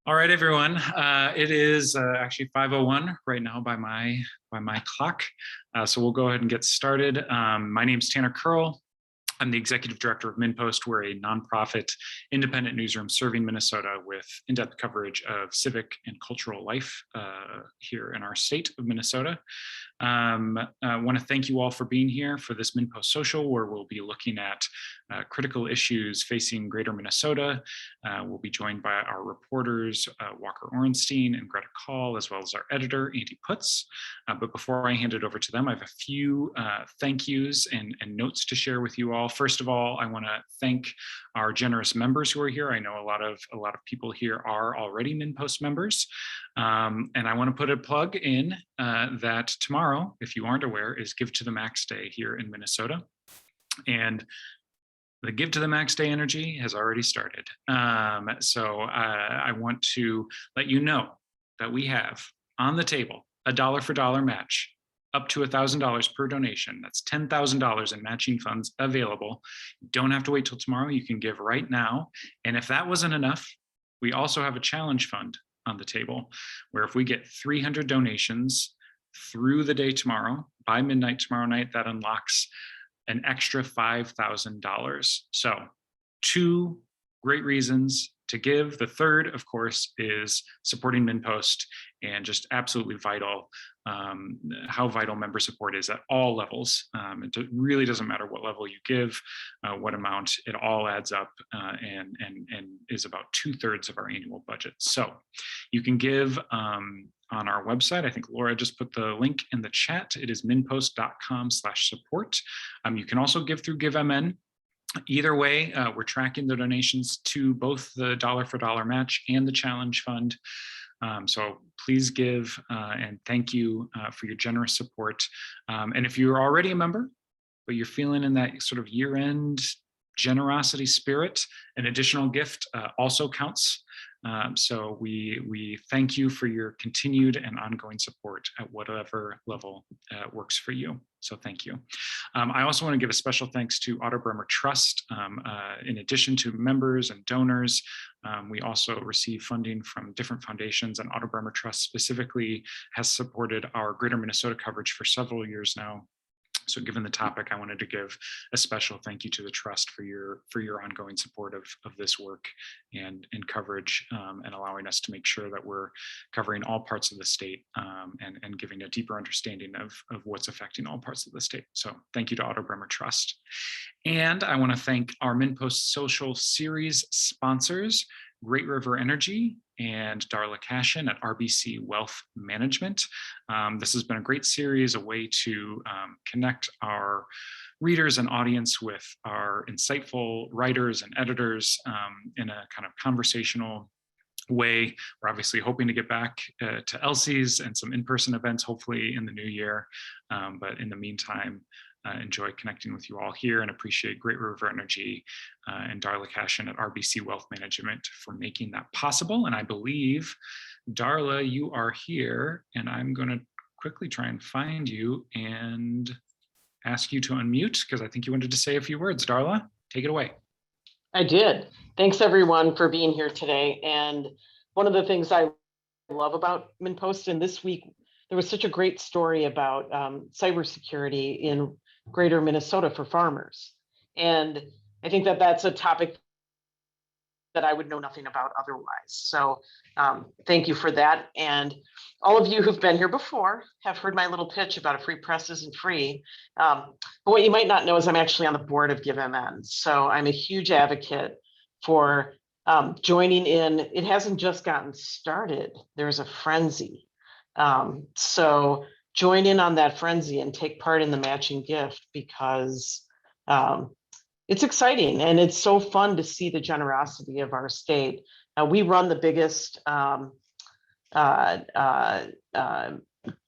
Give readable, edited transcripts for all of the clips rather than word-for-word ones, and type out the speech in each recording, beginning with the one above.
All right, everyone. It is actually 5:01 right now by my clock. So we'll go ahead and get started. My name's Tanner Curl. I'm the executive director of MinnPost. We're a nonprofit independent newsroom serving Minnesota with in-depth coverage of civic and cultural life here in our state of Minnesota. I want to thank you all for being here for this MinnPost Social, where we'll be looking at critical issues facing greater Minnesota. We'll be joined by our reporters, Walker Orenstein and Greta Kaul, as well as our editor, Andy Putz. But before I hand it over to them, I have a few thank yous and notes to share with you all. First of all, I want to thank our generous members who are here. I know a lot of people here are already MinnPost members. And I want to put a plug in that tomorrow, if you aren't aware, is Give to the Max Day here in Minnesota. And the Give to the Max Day energy has already started. So I want to let you know that we have on the table a dollar for dollar match up to $1,000 per donation. That's $10,000 in matching funds available. You don't have to wait till tomorrow. You can give right now. And if that wasn't enough, we also have a challenge fund on the table, where if we get 300 donations through the day tomorrow, by midnight tomorrow night, that unlocks an extra $5,000. So 2 great reasons to give. The third, of course, is supporting MinnPost, and just absolutely vital, how vital member support is at all levels. It really doesn't matter what level you give, what amount, it all adds up and is about 2/3 of our annual budget. So you can give on our website. I think Laura just put the link in the chat. It is minnpost.com/support. You can also give through GiveMN. Either way, we're tracking the donations to both the dollar for dollar match and the challenge fund. So please give and thank you for your generous support. And if you're already a member, but you're feeling in that sort of year-end generosity spirit, an additional gift also counts. So we thank you for your continued and ongoing support at whatever level works for you. So thank you. I also want to give a special thanks to Otto Bremer Trust. In addition to members and donors, we also receive funding from different foundations, and Otto Bremer Trust specifically has supported our Greater Minnesota coverage for several years now. So given the topic, I wanted to give a special thank you to the Trust for your ongoing support of this work and coverage, and allowing us to make sure that we're covering all parts of the state and giving a deeper understanding of what's affecting all parts of the state. So thank you to Otto Bremer Trust. And I want to thank our MinnPost Social Series sponsors, Great River Energy and Darla Cashin at RBC Wealth Management. This has been a great series, a way to connect our readers and audience with our insightful writers and editors in a kind of conversational way. We're obviously hoping to get back to Elsie's and some in-person events, hopefully in the new year. But in the meantime, enjoy connecting with you all here, and appreciate Great River Energy and Darla Cashin at RBC Wealth Management for making that possible. And I believe, Darla, you are here, and I'm going to quickly try and find you and ask you to unmute, because I think you wanted to say a few words. Darla, take it away. I did. Thanks everyone for being here today. And one of the things I love about MinnPost, and this week there was such a great story about cybersecurity in Greater Minnesota for farmers. And I think that that's a topic that I would know nothing about otherwise. So thank you for that. And all of you who've been here before have heard my little pitch about a free press isn't free. But what you might not know is I'm actually on the board of GiveMN. So I'm a huge advocate for joining in. It hasn't just gotten started. There's a frenzy. So join in on that frenzy and take part in the matching gift, because it's exciting and it's so fun to see the generosity of our state. We run the biggest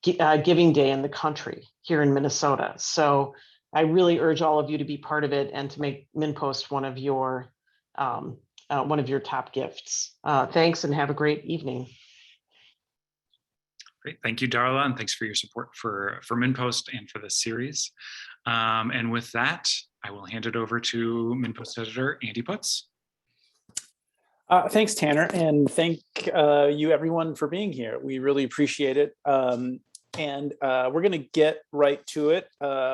giving day in the country here in Minnesota. So I really urge all of you to be part of it and to make MinnPost one of your top gifts. Thanks, and have a great evening. Great, thank you, Darla, and thanks for your support for MinnPost and for this series. And with that, I will hand it over to MinnPost Editor Andy Putz. Thanks, Tanner, and thank you everyone for being here. We really appreciate it. And we're going to get right to it.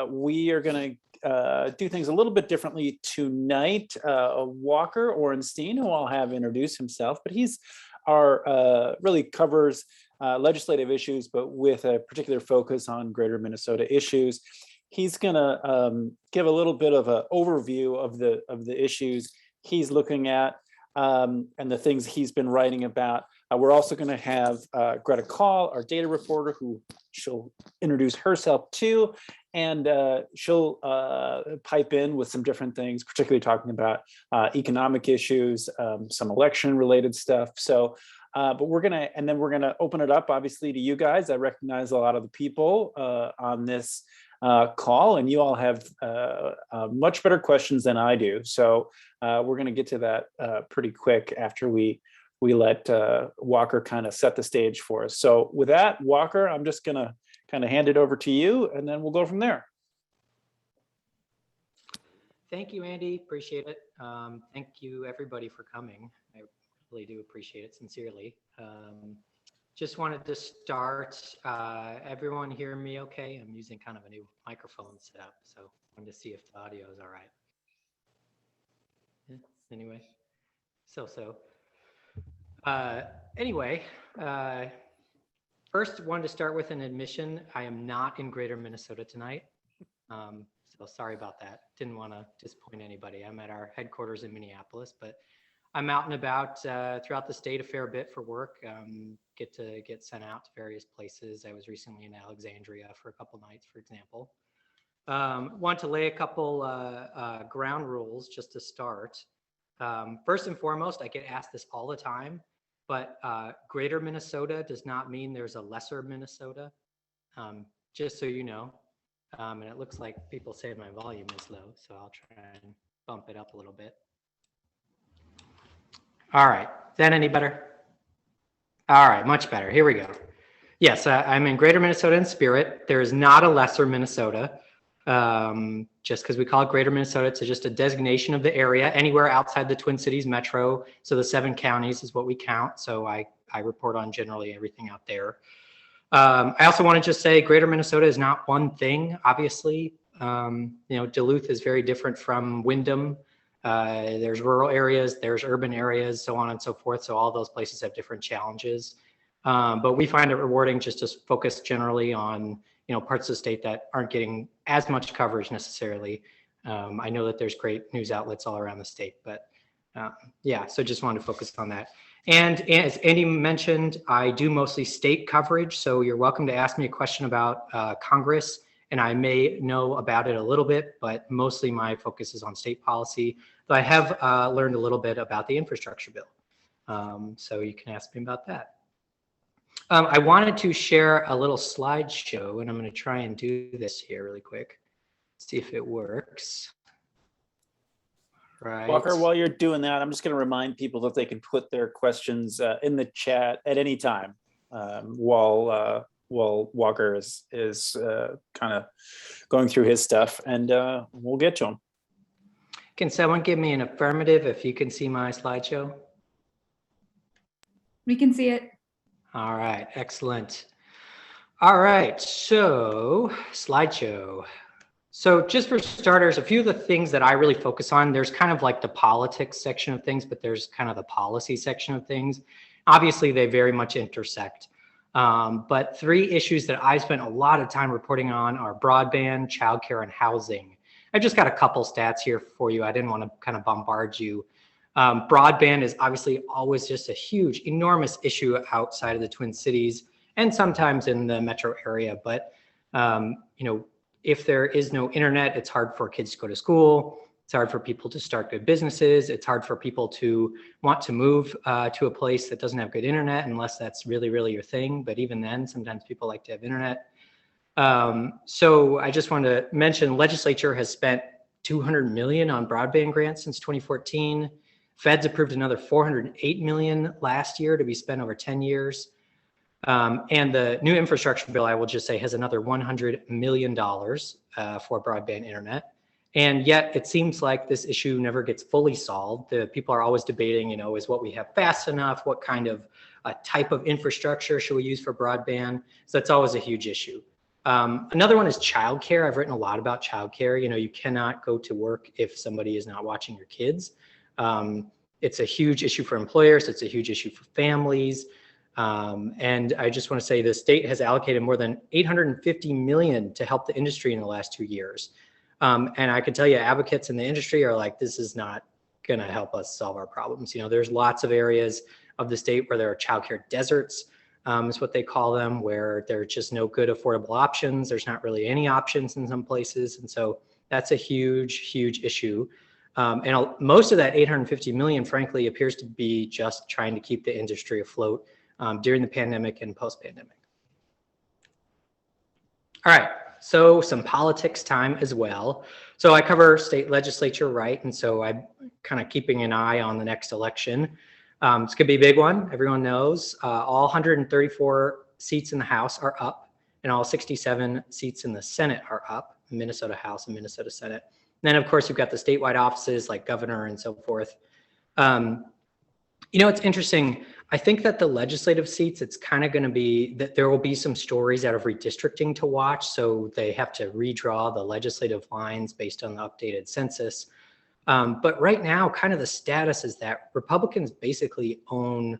We are going to do things a little bit differently tonight. Walker Orenstein, who I'll have introduce himself, but he's really covers legislative issues, but with a particular focus on greater Minnesota issues. He's going to give a little bit of an overview of the issues he's looking at. And the things he's been writing about. We're also going to have Greta Kaul, our data reporter, who she'll introduce herself to, and she'll pipe in with some different things, particularly talking about economic issues, some election-related stuff. So, but we're gonna open it up, obviously, to you guys. I recognize a lot of the people on this call, and you all have much better questions than I do. So we're going to get to that pretty quick after we let Walker kind of set the stage for us. So with that, Walker, I'm just going to kind of hand it over to you, and then we'll go from there. Thank you, Andy. Appreciate it. Thank you, everybody, for coming. I really do appreciate it sincerely. Just wanted to start. Everyone hear me okay? I'm using kind of a new microphone setup, so wanted to see if the audio is all right. Yeah, anyway, anyway, first wanted to start with an admission. I am not in Greater Minnesota tonight. So sorry about that. Didn't want to disappoint anybody. I'm at our headquarters in Minneapolis, but I'm out and about throughout the state a fair bit for work. Get sent out to various places. I was recently in Alexandria for a couple nights, for example. Want to lay a couple ground rules just to start. First and foremost, I get asked this all the time, but Greater Minnesota does not mean there's a lesser Minnesota, just so you know. And it looks like people say my volume is low, so I'll try and bump it up a little bit. All right, is that any better? All right, much better. Here we go. Yes, I'm in Greater Minnesota in spirit. There is not a lesser Minnesota. Just because we call it Greater Minnesota, it's just a designation of the area, anywhere outside the Twin Cities metro. So the 7 counties is what we count. So I report on generally everything out there. I also want to just say Greater Minnesota is not one thing, obviously. Duluth is very different from Windham. There's rural areas, there's urban areas, so on and so forth. So all those places have different challenges. But we find it rewarding just to focus generally on, parts of the state that aren't getting as much coverage necessarily. I know that there's great news outlets all around the state, but yeah, so just wanted to focus on that. And as Andy mentioned, I do mostly state coverage. So you're welcome to ask me a question about Congress, and I may know about it a little bit, but mostly my focus is on state policy. But I have learned a little bit about the infrastructure bill. So you can ask me about that. I wanted to share a little slideshow, and I'm going to try and do this here really quick. See if it works. Right. Walker, while you're doing that, I'm just going to remind people that they can put their questions in the chat at any time while Walker is kind of going through his stuff, and we'll get to him. Can someone give me an affirmative if you can see my slideshow? We can see it. All right, excellent. All right, so slideshow. So just for starters, a few of the things that I really focus on, there's kind of like the politics section of things, but there's kind of the policy section of things. Obviously, they very much intersect. But 3 issues that I spent a lot of time reporting on are broadband, childcare, and housing. I've just got a couple stats here for you. I didn't want to kind of bombard you. Broadband is obviously always just a huge, enormous issue outside of the Twin Cities and sometimes in the metro area. But, if there is no internet, it's hard for kids to go to school. It's hard for people to start good businesses. It's hard for people to want to move to a place that doesn't have good internet, unless that's really, really your thing. But even then, sometimes people like to have internet. So I just wanted to mention, legislature has spent $200 million on broadband grants since 2014. Feds approved another $408 million last year to be spent over 10 years. And the new infrastructure bill, I will just say, has another $100 million for broadband internet. And yet it seems like this issue never gets fully solved. The people are always debating, is what we have fast enough? What kind of type of infrastructure should we use for broadband? So that's always a huge issue. Another one is childcare. I've written a lot about childcare. You cannot go to work if somebody is not watching your kids. It's a huge issue for employers. It's a huge issue for families. And I just want to say the state has allocated more than $850 million to help the industry in the last 2 years. And I can tell you advocates in the industry are like, this is not going to help us solve our problems. There's lots of areas of the state where there are childcare deserts, is what they call them, where there are just no good affordable options. There's not really any options in some places. And so that's a huge, huge issue. And most of that $850 million, frankly, appears to be just trying to keep the industry afloat during the pandemic and post-pandemic. All right, so some politics time as well. So I cover state legislature, right? And so I'm kind of keeping an eye on the next election. It's gonna be a big one, everyone knows. All 134 seats in the House are up, and all 67 seats in the Senate are up, Minnesota House and Minnesota Senate. And then, of course, you've got the statewide offices like governor and so forth. It's interesting. I think that the legislative seats, it's kind of going to be that there will be some stories out of redistricting to watch. So they have to redraw the legislative lines based on the updated census. But right now, kind of the status is that Republicans basically own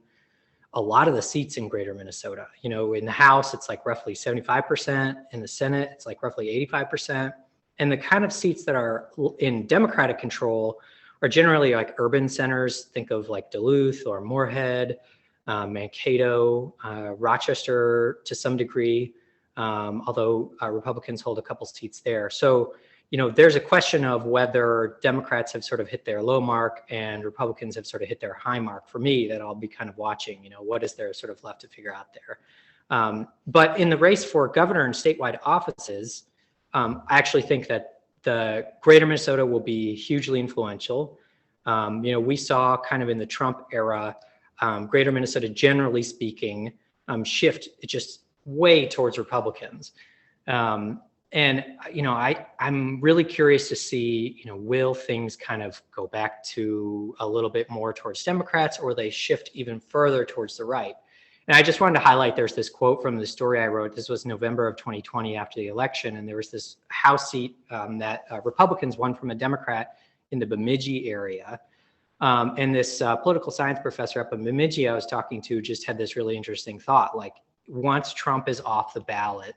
a lot of the seats in greater Minnesota. In the House, it's like roughly 75%. In the Senate, it's like roughly 85%. And the kind of seats that are in Democratic control are generally like urban centers. Think of like Duluth or Moorhead, Mankato, Rochester to some degree, although Republicans hold a couple seats there. So, there's a question of whether Democrats have sort of hit their low mark and Republicans have sort of hit their high mark. For me, that I'll be kind of watching, what is there sort of left to figure out there. But in the race for governor and statewide offices, I actually think that the greater Minnesota will be hugely influential. We saw kind of in the Trump era, greater Minnesota, generally speaking, shift just way towards Republicans. I'm really curious to see, will things kind of go back to a little bit more towards Democrats, or they shift even further towards the right? And I just wanted to highlight, there's this quote from the story I wrote. This was November of 2020 after the election. And there was this House seat that Republicans won from a Democrat in the Bemidji area. And this political science professor up in Bemidji I was talking to just had this really interesting thought. Like, once Trump is off the ballot,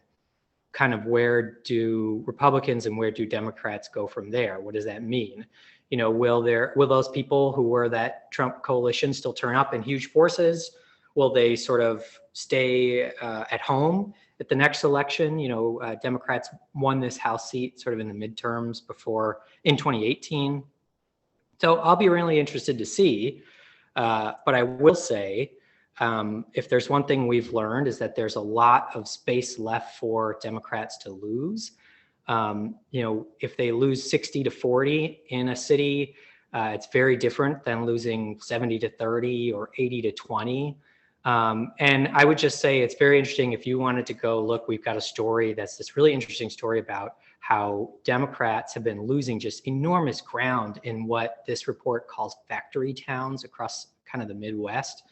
kind of where do Republicans and where do Democrats go from there? What does that mean? Will those people who were that Trump coalition still turn up in huge forces? Will they sort of stay at home at the next election? Democrats won this House seat sort of in the midterms before in 2018. So I'll be really interested to see. But I will say, if there's one thing we've learned is that there's a lot of space left for Democrats to lose. If they lose 60-40 in a city, it's very different than losing 70-30 or 80-20. And I would just say it's very interesting if you wanted to go look, we've got a story that's this really interesting story about how Democrats have been losing just enormous ground in what this report calls factory towns across kind of the Midwest.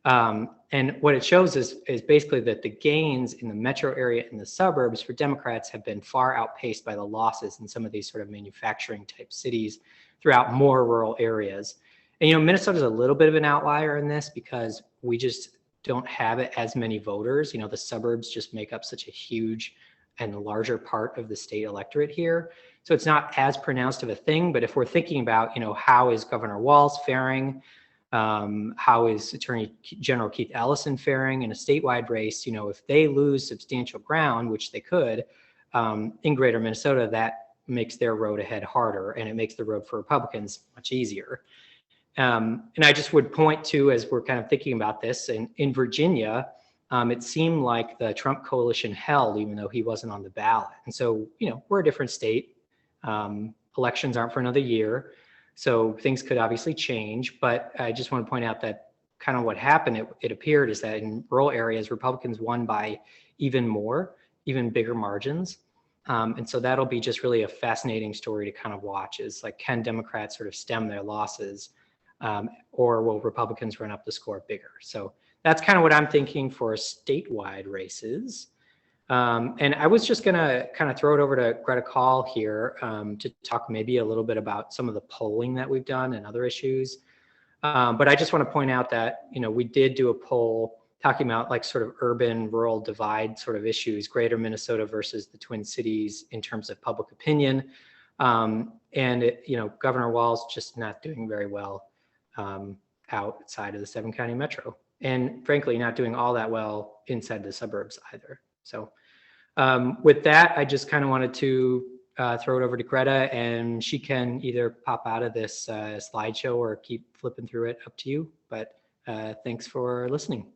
And what it shows is basically that the gains in the metro area and the suburbs for Democrats have been far outpaced by the losses in some of these sort of manufacturing type cities throughout more rural areas. And, Minnesota's a little bit of an outlier in this because we just don't have it as many voters. The suburbs just make up such a huge and larger part of the state electorate here. So it's not as pronounced of a thing, but if we're thinking about, how is Governor Walz faring? How is Attorney General Keith Ellison faring in a statewide race? If they lose substantial ground, which they could, in greater Minnesota, that makes their road ahead harder, and it makes the road for Republicans much easier. And I just would point to, as we're kind of thinking about this, in Virginia, it seemed like the Trump coalition held, even though he wasn't on the ballot. And so, we're a different state. Elections aren't for another year. So things could obviously change, but I just want to point out that kind of what happened, it appeared, is that in rural areas, Republicans won by even bigger margins. And so that'll be just really a fascinating story to kind of watch, is like, can Democrats sort of stem their losses, or will Republicans run up the score bigger? So that's kind of what I'm thinking for statewide races. And I was just gonna kind of throw it over to Greta Kaul here to talk maybe a little bit about some of the polling that we've done and other issues. But I just want to point out that, we did do a poll talking about like sort of urban rural divide sort of issues, greater Minnesota versus the Twin Cities in terms of public opinion. And Governor Walz just not doing very well outside of the 7-county metro, and frankly, not doing all that well inside the suburbs either. So with that, I just kind of wanted to throw it over to Greta, and she can either pop out of this slideshow or keep flipping through it, up to you. But thanks for listening.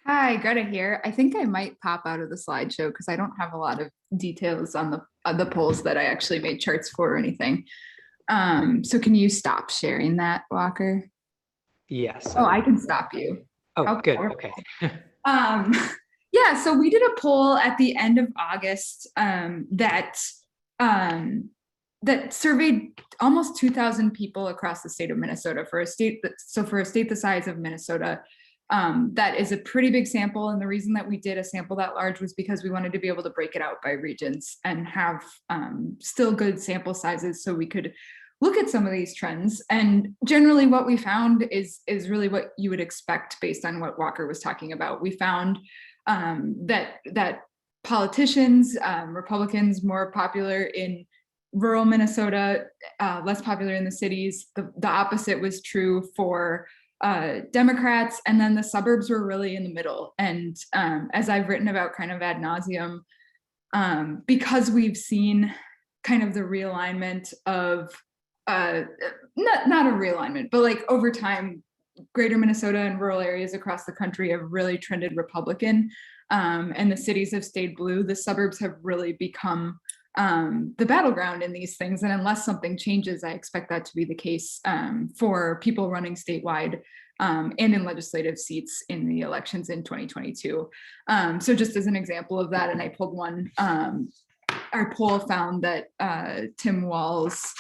Hi, Greta here. I think I might pop out of the slideshow because I don't have a lot of details on the polls that I actually made charts for or anything. So can you stop sharing that, Walker? Yes. Oh, I can stop you. Oh, Okay. good. Okay. Yeah, so we did a poll at the end of August that surveyed almost 2,000 people across the state of Minnesota for a state the size of Minnesota. That is a pretty big sample, and the reason that we did a sample that large was because we wanted to be able to break it out by regions and have still good sample sizes so we could look at some of these trends. And generally what we found is really what you would expect based on what Walker was talking about. We found that politicians, Republicans, more popular in rural Minnesota, less popular in the cities. The opposite was true for Democrats, and then the suburbs were really in the middle. And as I've written about kind of ad nauseum, because we've seen kind of the realignment of not a realignment, but like over time, greater Minnesota and rural areas across the country have really trended Republican, and the cities have stayed blue. The suburbs have really become the battleground in these things. And unless something changes, I expect that to be the case for people running statewide and in legislative seats in the elections in 2022. So just as an example of that, and I pulled one, our poll found that Tim Walz,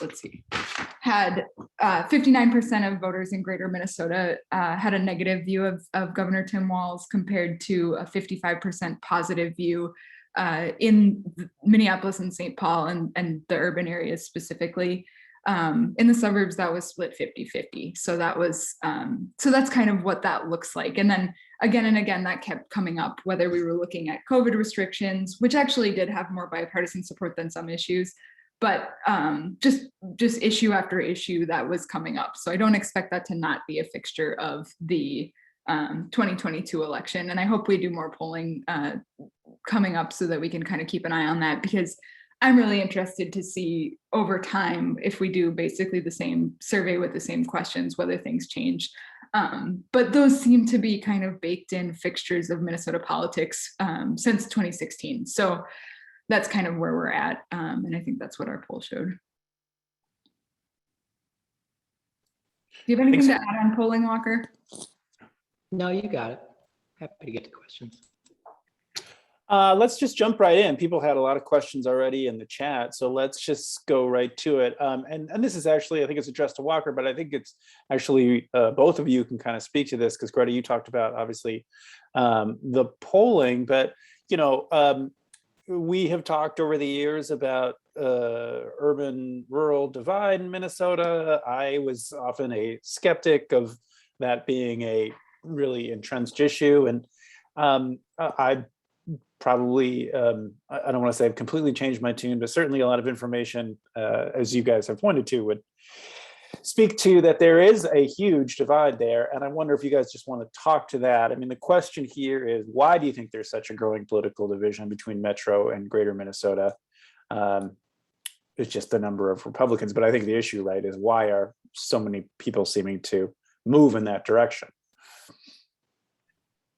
had 59% of voters in greater Minnesota had a negative view of Governor Tim Walz, compared to a 55% positive view in Minneapolis and St. Paul and the urban areas specifically. In the suburbs, that was split 50-50. So that was, so that's kind of what that looks like. And then again and again, that kept coming up, whether we were looking at COVID restrictions, which actually did have more bipartisan support than some issues, but just issue after issue that was coming up. So I don't expect that to not be a fixture of the 2022 election. And I hope we do more polling coming up so that we can kind of keep an eye on that, because I'm really interested to see over time, if we do basically the same survey with the same questions, whether things change. But those seem to be kind of baked in fixtures of Minnesota politics since 2016. So that's kind of where we're at. And I think that's what our poll showed. Do you have anything to add on polling, Walker? No, you got it. Happy to get to questions. Let's just jump right in. People had a lot of questions already in the chat, so let's just go right to it. And this is actually, I think it's addressed to Walker, but I think it's actually both of you can kind of speak to this, because Greta, you talked about obviously the polling, but we have talked over the years about urban-rural divide in Minnesota. I was often a skeptic of that being a really entrenched issue, and I probably, I don't want to say I've completely changed my tune, but certainly a lot of information, as you guys have pointed to, would speak to that there is a huge divide there. And I wonder if you guys just want to talk to that. I mean, the question here is, why do you think there's such a growing political division between Metro and greater Minnesota? It's just the number of Republicans, but I think the issue, right, is why are so many people seeming to move in that direction?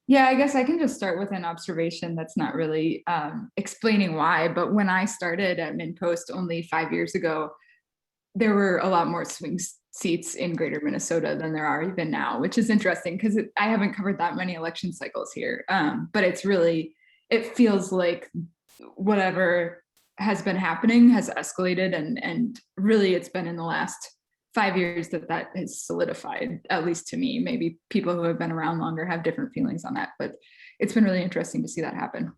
Yeah, I guess I can just start with an observation that's not really explaining why, but when I started at MinnPost only 5 years ago, there were a lot more swing seats in greater Minnesota than there are even now, which is interesting because I haven't covered that many election cycles here. But it's really, it feels like whatever has been happening has escalated, and really it's been in the last 5 years that has solidified, at least to me. Maybe people who have been around longer have different feelings on that, but it's been really interesting to see that happen.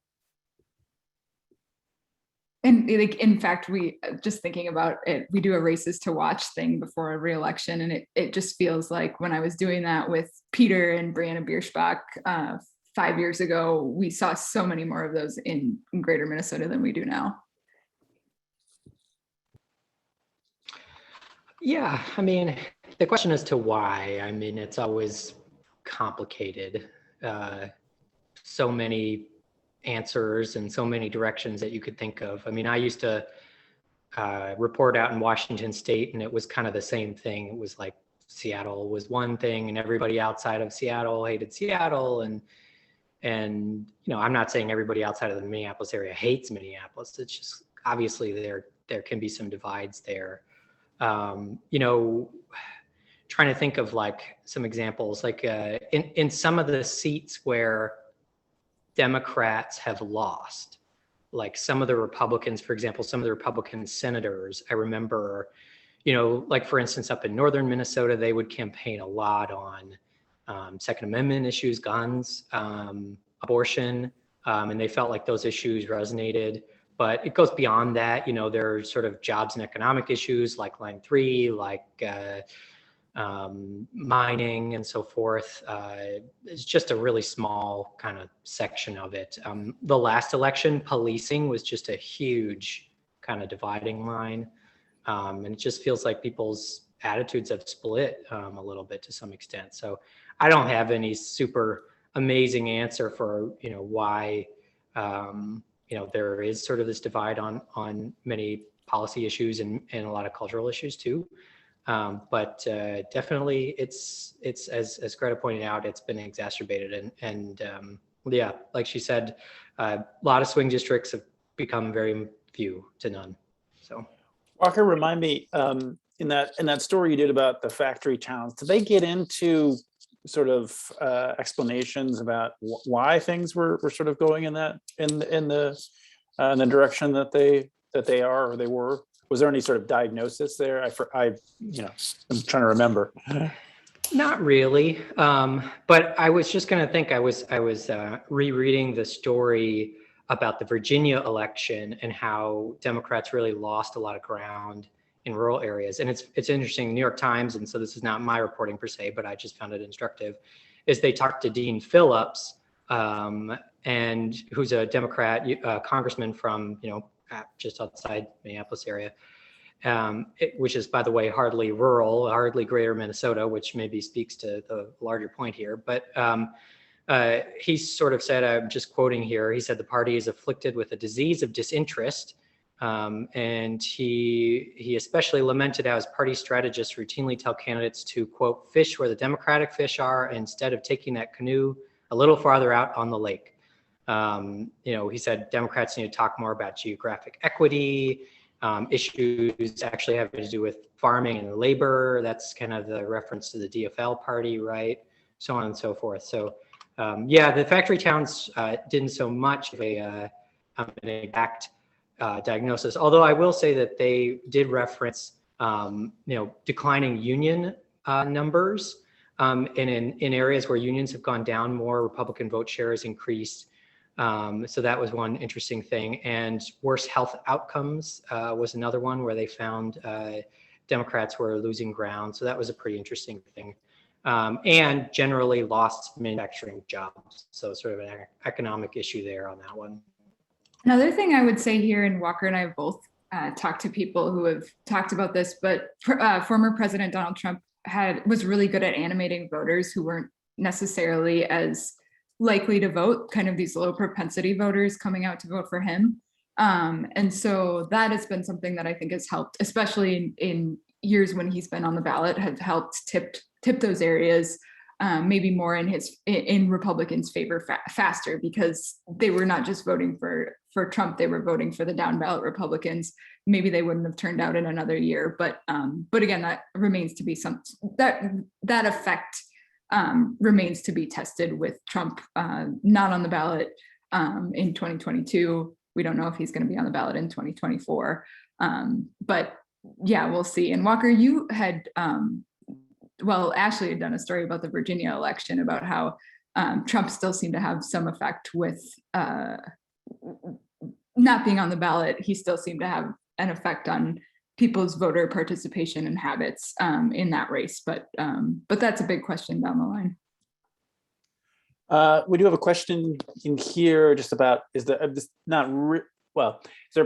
And like, in fact, we just thinking about it, we do a races to watch thing before a re-election, and it just feels like when I was doing that with Peter and Brianna Bierschbach 5 years ago, we saw so many more of those in greater Minnesota than we do now. Yeah, I mean, the question as to why, I mean, it's always complicated. So many answers and so many directions that you could think of. I mean, I used to report out in Washington State, and it was kind of the same thing. It was like Seattle was one thing, and everybody outside of Seattle hated Seattle. And you know, I'm not saying everybody outside of the Minneapolis area hates Minneapolis. It's just obviously there can be some divides there. You know, trying to think of like some examples, like in some of the seats where Democrats have lost, like some of the Republicans, for example, some of the Republican senators, I remember, you know, like for instance, up in northern Minnesota, they would campaign a lot on Second Amendment issues, guns, abortion, and they felt like those issues resonated. But it goes beyond that. You know, there are sort of jobs and economic issues like Line 3, like mining and so forth. It's just a really small kind of section of it. The last election, policing was just a huge kind of dividing line. And it just feels like people's attitudes have split a little bit to some extent. So I don't have any super amazing answer for, you know, why, you know, there is sort of this divide on many policy issues and a lot of cultural issues too. But definitely it's as Greta pointed out, it's been exacerbated, and yeah, like she said, a lot of swing districts have become very few to none. So Walker, remind me, in that story you did about the factory towns, did they get into sort of explanations about why things were sort of going in the direction that they are or they were? Was there any sort of diagnosis there? You know, I'm trying to remember. not really, but I was just going to think, I was rereading the story about the Virginia election and how Democrats really lost a lot of ground in rural areas. And it's interesting, New York Times, and so this is not my reporting per se, but I just found it instructive, is they talked to Dean Phillips, and who's a Democrat congressman from, you know, just outside Minneapolis area, which is, by the way, hardly rural, hardly greater Minnesota, which maybe speaks to the larger point here. But he sort of said, I'm just quoting here, he said, the party is afflicted with a disease of disinterest. And he especially lamented how his party strategists routinely tell candidates to, quote, fish where the Democratic fish are instead of taking that canoe a little farther out on the lake. You know, he said Democrats need to talk more about geographic equity, issues actually having to do with farming and labor. That's kind of the reference to the DFL party, right? So on and so forth. So yeah, the factory towns didn't so much of an exact diagnosis, although I will say that they did reference, you know, declining union numbers, and in areas where unions have gone down more, Republican vote share has increased. So that was one interesting thing. And worse health outcomes was another one where they found Democrats were losing ground. So that was a pretty interesting thing. And generally lost manufacturing jobs. So sort of an economic issue there on that one. Another thing I would say here, and Walker and I have both talked to people who have talked about this, but former President Donald Trump was really good at animating voters who weren't necessarily as likely to vote, kind of these low propensity voters coming out to vote for him. And so that has been something that I think has helped, especially in years when he's been on the ballot, have helped tip those areas maybe more in Republicans' favor faster, because they were not just voting for Trump, they were voting for the down ballot Republicans. Maybe they wouldn't have turned out in another year, but again, that remains to be that effect remains to be tested with Trump not on the ballot in 2022, we don't know if he's going to be on the ballot in 2024. But yeah, we'll see. And Walker, you had, well, Ashley had done a story about the Virginia election about how Trump still seemed to have some effect with not being on the ballot. He still seemed to have an effect on people's voter participation and habits in that race. But that's a big question down the line. We do have a question in here just about, is there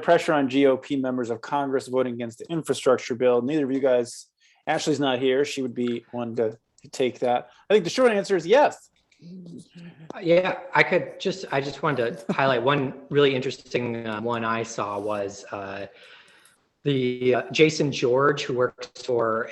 pressure on GOP members of Congress voting against the infrastructure bill? Neither of you guys, Ashley's not here. She would be one to take that. I think the short answer is yes. Yeah, I just wanted to highlight one really interesting one I saw was the Jason George, who works for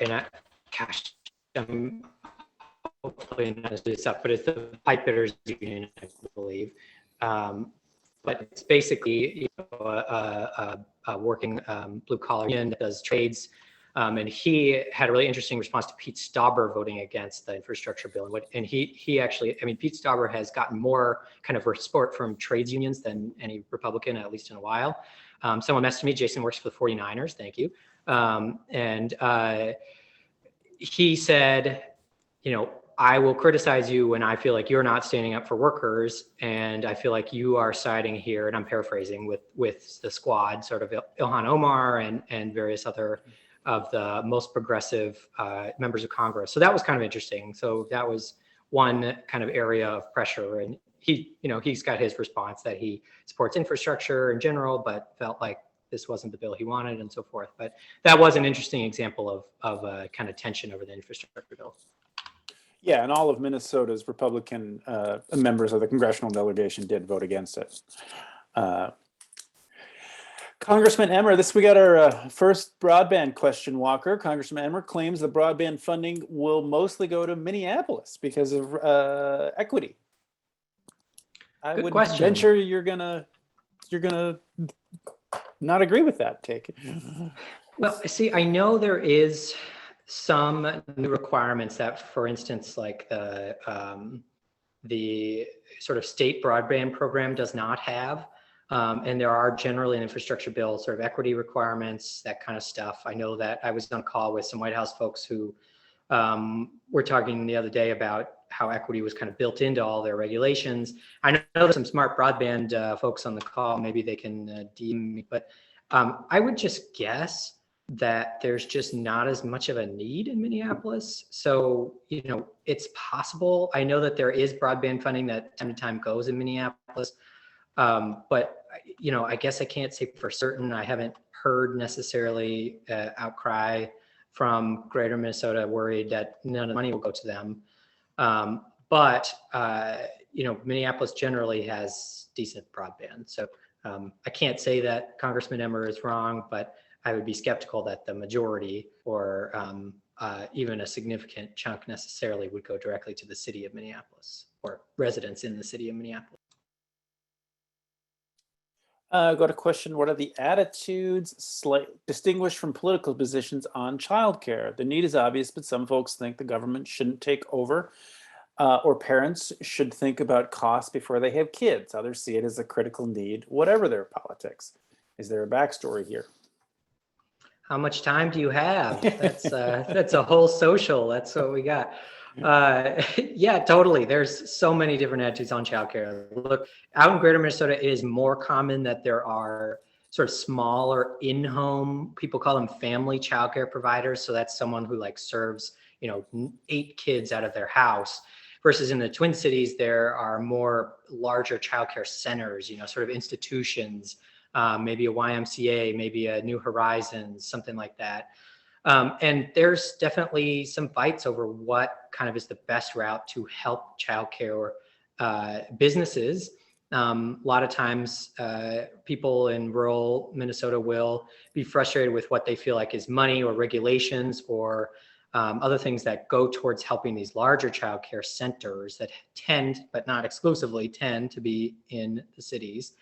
hopefully not as this up, but it's the pipe fitters union, I believe. But it's basically a working blue collar union that does trades. And he had a really interesting response to Pete Stauber voting against the infrastructure bill. And he actually, I mean, Pete Stauber has gotten more kind of support from trades unions than any Republican, at least in a while. Someone messaged me, Jason works for the 49ers, thank you. And he said, you know, I will criticize you when I feel like you're not standing up for workers, and I feel like you are siding here, and I'm paraphrasing, with the squad, sort of Ilhan Omar and various other of the most progressive members of Congress. So that was kind of interesting. So that was one kind of area of pressure, and he's got his response that he supports infrastructure in general, but felt like this wasn't the bill he wanted and so forth. But that was an interesting example of kind of tension over the infrastructure bill. Yeah, and all of Minnesota's Republican members of the congressional delegation did vote against it. Congressman Emmer, we got our first broadband question, Walker. Congressman Emmer claims the broadband funding will mostly go to Minneapolis because of equity. I would venture you're gonna not agree with that take. Well, see, I know there is some new requirements that, for instance, like the sort of state broadband program does not have. And there are generally in infrastructure bill sort of equity requirements, that kind of stuff. I know that I was on a call with some White House folks who were talking the other day about how equity was kind of built into all their regulations. I know there's some smart broadband folks on the call. Maybe they can DM me, but I would just guess that there's just not as much of a need in Minneapolis. So, you know, it's possible. I know that there is broadband funding that time to time goes in Minneapolis. But, you know, I guess I can't say for certain. I haven't heard necessarily outcry from Greater Minnesota worried that none of the money will go to them. But you know, Minneapolis generally has decent broadband. So I can't say that Congressman Emmer is wrong, but I would be skeptical that the majority or even a significant chunk necessarily would go directly to the city of Minneapolis or residents in the city of Minneapolis. Got a question. What are the attitudes distinguished from political positions on childcare? The need is obvious, but some folks think the government shouldn't take over, or parents should think about costs before they have kids. Others see it as a critical need, whatever their politics. Is there a backstory here? How much time do you have? That's a whole social. That's what we got. Yeah, totally. There's so many different attitudes on childcare. Look, out in Greater Minnesota, it is more common that there are sort of smaller in-home, people call them family childcare providers. So that's someone who like serves, you know, 8 kids out of their house. Versus in the Twin Cities, there are more larger childcare centers, you know, sort of institutions, maybe a YMCA, maybe a New Horizons, something like that. And there's definitely some fights over what kind of is the best route to help childcare businesses. A lot of times people in rural Minnesota will be frustrated with what they feel like is money or regulations or other things that go towards helping these larger childcare centers that tend, but not exclusively, tend to be in the cities.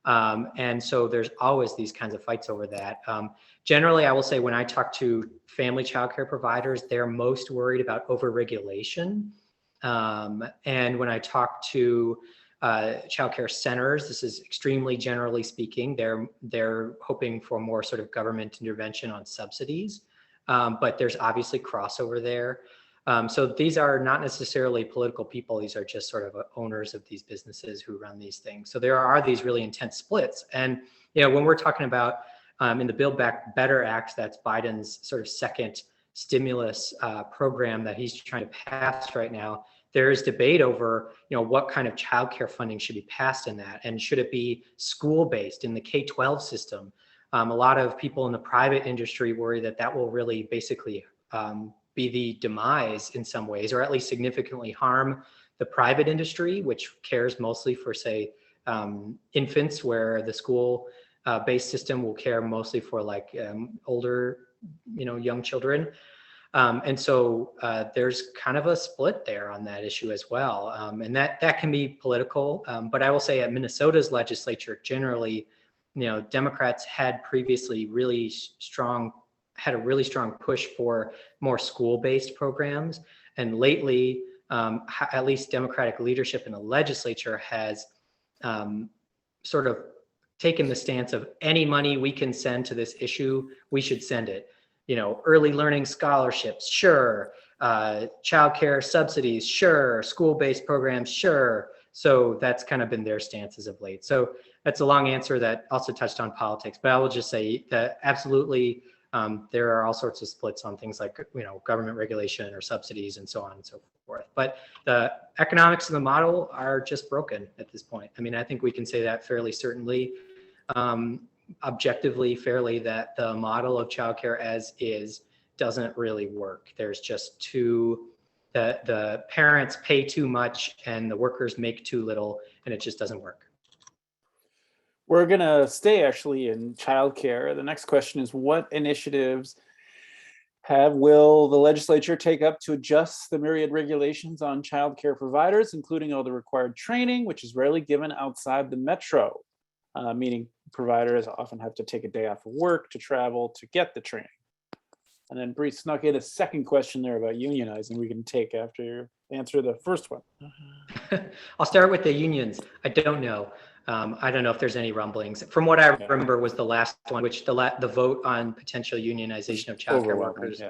And so there's always these kinds of fights over that. Generally, I will say when I talk to family childcare providers, they're most worried about overregulation. And when I talk to childcare centers. This is extremely generally speaking. They're hoping for more sort of government intervention on subsidies, but there's obviously crossover there. So these are not necessarily political people. These are just sort of owners of these businesses who run these things. So there are these really intense splits. And when we're talking about in the Build Back Better Act, that's Biden's sort of second stimulus program that he's trying to pass right now. There is debate over, what kind of childcare funding should be passed in that, and should it be school-based in the K-12 system? A lot of people in the private industry worry that that will really basically be the demise in some ways, or at least significantly harm the private industry, which cares mostly for, say, infants, where the school-based system will care mostly for like older, young children. And so there's kind of a split there on that issue as well. And that can be political. But I will say at Minnesota's legislature, generally, Democrats had previously had a really strong push for more school-based programs. And lately, at least Democratic leadership in the legislature has sort of taken the stance of any money we can send to this issue, we should send it. Early learning scholarships, sure. Childcare subsidies, sure. School-based programs, sure. So that's kind of been their stances of late. So that's a long answer that also touched on politics, but I will just say that absolutely there are all sorts of splits on things like, government regulation or subsidies and so on and so forth. But the economics of the model are just broken at this point. I mean, I think we can say that fairly certainly. Objectively, fairly, that the model of childcare as is doesn't really work. There's just the parents pay too much and the workers make too little, and it just doesn't work. We're going to stay actually in childcare. The next question is, what initiatives will the legislature take up to adjust the myriad regulations on childcare providers, including all the required training, which is rarely given outside the metro, meaning providers often have to take a day off of work to travel to get the training. And then Bree snuck in a second question there about unionizing we can take after you answer the first one. I'll start with the unions. I don't know. I don't know if there's any rumblings. From what I remember was the last one, which the vote on potential unionization of childcare workers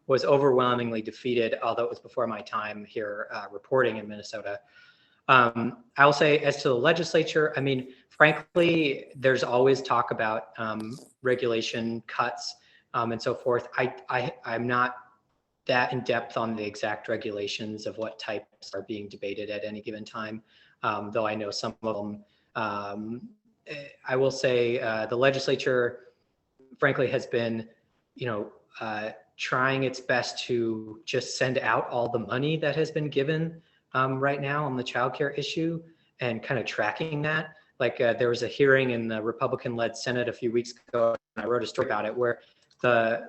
was overwhelmingly defeated, although it was before my time here reporting in Minnesota. I will say, as to the legislature, I mean, frankly, there's always talk about regulation cuts and so forth. I'm not that in depth on the exact regulations of what types are being debated at any given time, though I know some of them. I will say the legislature, frankly, has been, trying its best to just send out all the money that has been given right now on the childcare issue and kind of tracking that. Like there was a hearing in the Republican-led Senate a few weeks ago, and I wrote a story about it, where the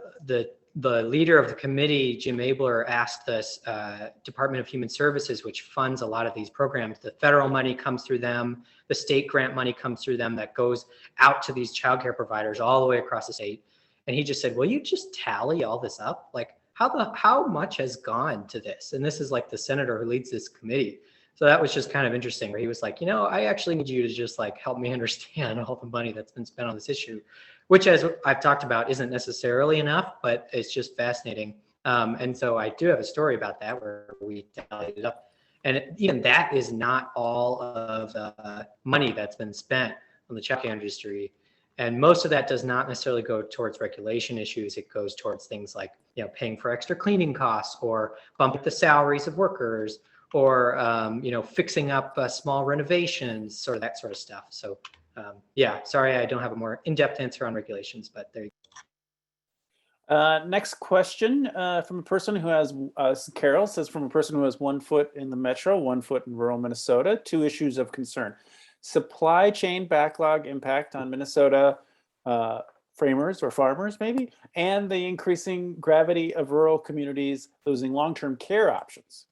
leader of the committee, Jim Abler, asked the Department of Human Services, which funds a lot of these programs, the federal money comes through them, the state grant money comes through them that goes out to these childcare providers all the way across the state. And he just said, will you just tally all this up? Like how much has gone to this? And this is like the senator who leads this committee. So that was just kind of interesting, where he was like, I actually need you to just like help me understand all the money that's been spent on this issue, which, as I've talked about, isn't necessarily enough, but it's just fascinating. And so I do have a story about that where we tallied it up. And even that is not all of the money that's been spent on the childcare industry. And most of that does not necessarily go towards regulation issues. It goes towards things like, paying for extra cleaning costs, or bumping the salaries of workers, or, fixing up small renovations, sort of that sort of stuff. So sorry, I don't have a more in-depth answer on regulations, but there you go. Next question from a person who has, Carol says, from a person who has 1 foot in the metro, 1 foot in rural Minnesota, 2 issues of concern: supply chain backlog impact on Minnesota framers or farmers maybe, and the increasing gravity of rural communities losing long-term care options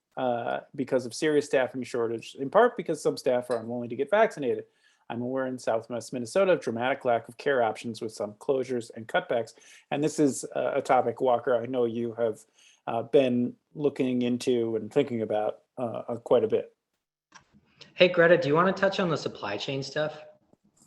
because of serious staffing shortage, in part because some staff are unwilling to get vaccinated. I'm aware in Southwest Minnesota of dramatic lack of care options with some closures and cutbacks. And this is a topic, Walker, I know you have been looking into and thinking about quite a bit. Hey, Greta, do you want to touch on the supply chain stuff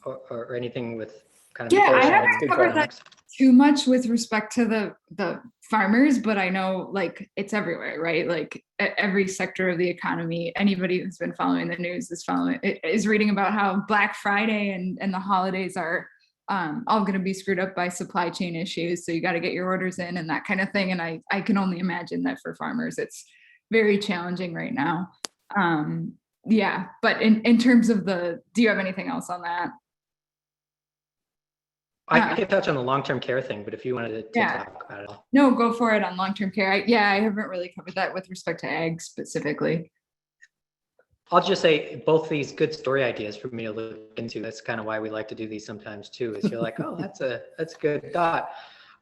or anything with kind of Yeah, I inflation haven't and covered that economics? too much with respect to the farmers, but I know like it's everywhere, right? Like every sector of the economy, anybody who's been following the news is reading about how Black Friday and the holidays are all going to be screwed up by supply chain issues. So you got to get your orders in and that kind of thing. And I can only imagine that for farmers, it's very challenging right now. Yeah, but in terms of do you have anything else on that? I could touch on the long-term care thing, but if you wanted to Yeah. talk about it. No, go for it on long-term care. I haven't really covered that with respect to ag specifically. I'll just say both these good story ideas for me to look into. That's kind of why we like to do these sometimes too, is you're like, oh, that's a good thought.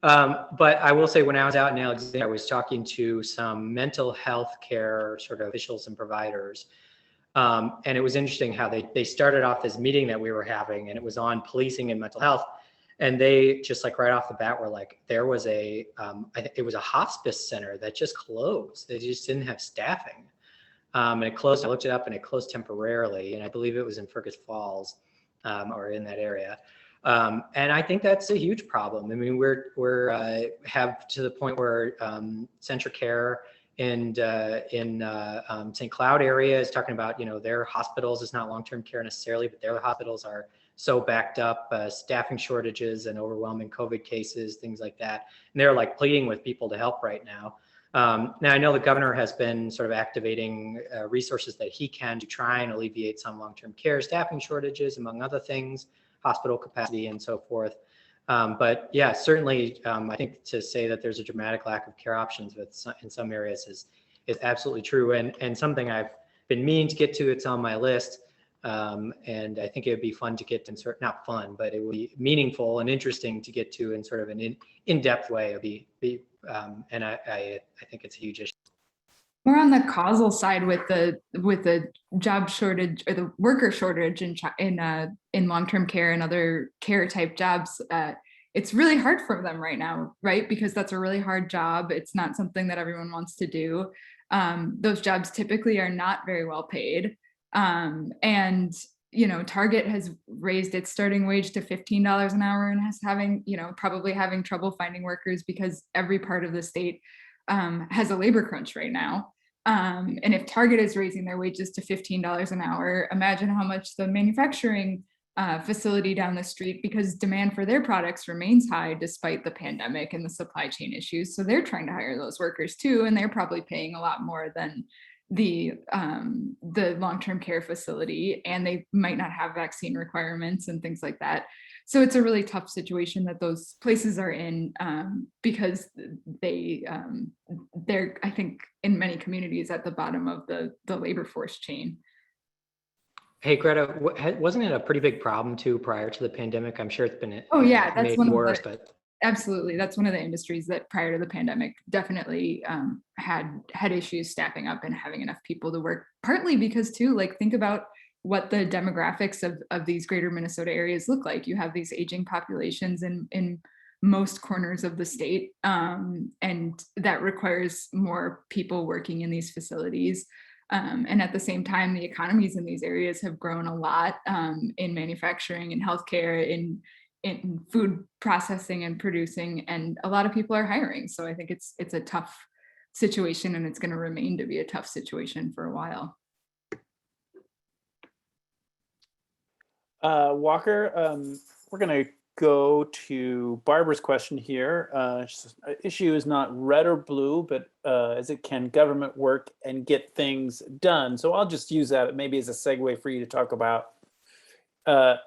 But I will say when I was out in Alexandria, I was talking to some mental health care sort of officials and providers. And it was interesting how they started off this meeting that we were having, and it was on policing and mental health. And they just like right off the bat were like, there was I think it was a hospice center that just closed. They just didn't have staffing. And it closed. I looked it up, and it closed temporarily. And I believe it was in Fergus Falls, or in that area. And I think that's a huge problem. I mean, we're have to the point where Centricare in St. Cloud area is talking about, their hospitals is not long-term care necessarily, but their hospitals are so backed up, staffing shortages and overwhelming COVID cases, things like that. And they're like pleading with people to help right now. Now I know the governor has been sort of activating resources that he can to try and alleviate some long-term care staffing shortages, among other things, hospital capacity and so forth. But yeah, certainly I think to say that there's a dramatic lack of care options in some areas is absolutely true, and something I've been meaning to get to. It's on my list. And I think it would be fun to get to, not fun, but it would be meaningful and interesting to get to in sort of an in-depth way. And I think it's a huge issue. More on the causal side with the job shortage or the worker shortage in long-term care and other care type jobs. It's really hard for them right now, right? Because that's a really hard job. It's not something that everyone wants to do. Those jobs typically are not very well paid. And Target has raised its starting wage to $15 an hour and probably having trouble finding workers because every part of the state has a labor crunch right now. And if Target is raising their wages to $15 an hour, imagine how much the manufacturing facility down the street, because demand for their products remains high despite the pandemic and the supply chain issues. So they're trying to hire those workers too, and they're probably paying a lot more than the long-term care facility, and they might not have vaccine requirements and things like that. So it's a really tough situation that those places are in, because they're, I think, in many communities at the bottom of the labor force chain. Hey, Greta, wasn't it a pretty big problem too prior to the pandemic? I'm sure it's been that's made worse, but absolutely, that's one of the industries that prior to the pandemic definitely had issues staffing up and having enough people to work, partly because too, like, think about what the demographics of these greater Minnesota areas look like. You have these aging populations in most corners of the state, and that requires more people working in these facilities. And at the same time, the economies in these areas have grown a lot, in manufacturing and healthcare, in food processing and producing, and a lot of people are hiring. So I think it's a tough situation, and it's going to remain to be a tough situation for a while. Walker, we're going to go to Barbara's question here. Issue is not red or blue, but as it can government work and get things done. So I'll just use that maybe as a segue for you to talk about,